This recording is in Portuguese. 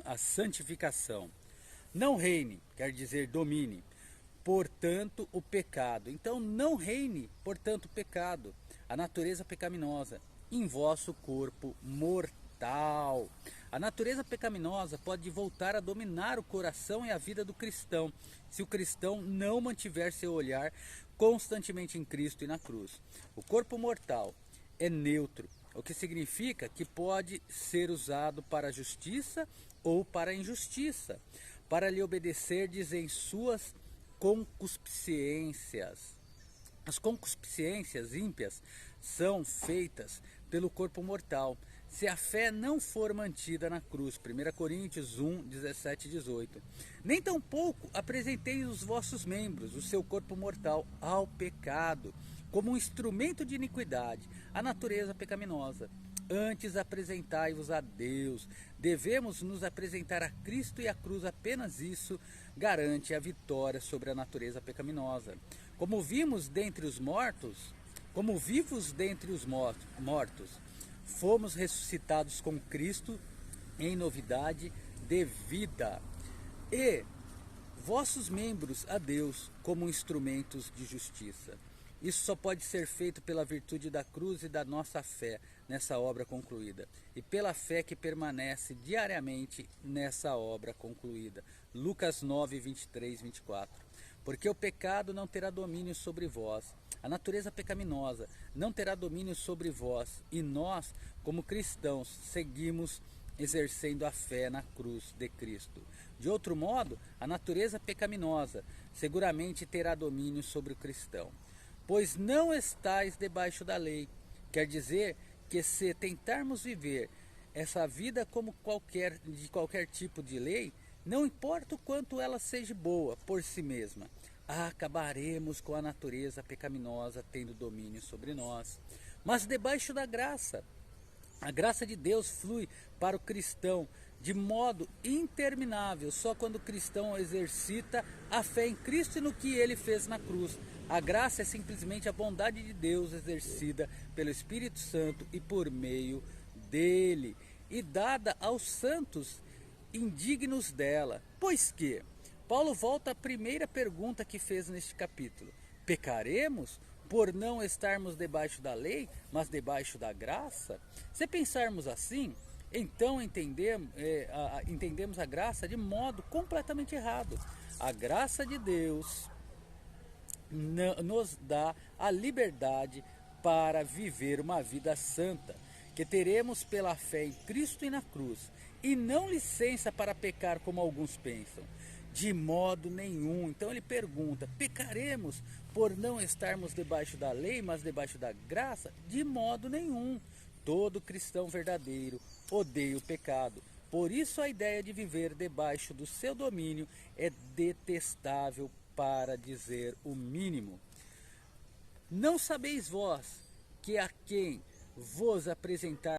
a santificação. Não reine, quer dizer domine, portanto o pecado. Então não reine, portanto o pecado, a natureza pecaminosa, em vosso corpo mortal. A natureza pecaminosa pode voltar a dominar o coração e a vida do cristão, se o cristão não mantiver seu olhar constantemente em Cristo e na cruz. O corpo mortal é neutro, o que significa que pode ser usado para a justiça ou para a injustiça, para lhe obedecerdes em suas concupiscências. As concupiscências ímpias são feitas pelo corpo mortal, se a fé não for mantida na cruz. 1 Coríntios 1, 17 e 18. Nem tampouco apresenteis os vossos membros, o seu corpo mortal, ao pecado, como um instrumento de iniquidade, a natureza pecaminosa. Antes apresentai-vos a Deus. Devemos nos apresentar a Cristo e a cruz, apenas isso garante a vitória sobre a natureza pecaminosa. Como vimos dentre os mortos, como vivos dentre os mortos, fomos ressuscitados com Cristo em novidade de vida. E vossos membros a Deus como instrumentos de justiça. Isso só pode ser feito pela virtude da cruz e da nossa fé nessa obra concluída, e pela fé que permanece diariamente nessa obra concluída. Lucas 9, 23, 24. Porque o pecado não terá domínio sobre vós, a natureza pecaminosa não terá domínio sobre vós, e nós, como cristãos, seguimos exercendo a fé na cruz de Cristo. De outro modo, a natureza pecaminosa seguramente terá domínio sobre o cristão. Pois não estáis debaixo da lei. Quer dizer que se tentarmos viver essa vida como de qualquer tipo de lei, não importa o quanto ela seja boa por si mesma, acabaremos com a natureza pecaminosa tendo domínio sobre nós. Mas debaixo da graça, a graça de Deus flui para o cristão de modo interminável, só quando o cristão exercita a fé em Cristo e no que ele fez na cruz. A graça é simplesmente a bondade de Deus exercida pelo Espírito Santo e por meio dele, e dada aos santos indignos dela. Pois que, Paulo volta à primeira pergunta que fez neste capítulo: pecaremos por não estarmos debaixo da lei, mas debaixo da graça? Se pensarmos assim, então entendemos a graça de modo completamente errado. A graça de Deus nos dá a liberdade para viver uma vida santa, que teremos pela fé em Cristo e na cruz, e não licença para pecar como alguns pensam. De modo nenhum. Então ele pergunta: pecaremos por não estarmos debaixo da lei, mas debaixo da graça? De modo nenhum. Todo cristão verdadeiro odeia o pecado. Por isso a ideia de viver debaixo do seu domínio é detestável, para dizer o mínimo. Não sabeis vós que a quem vos apresentar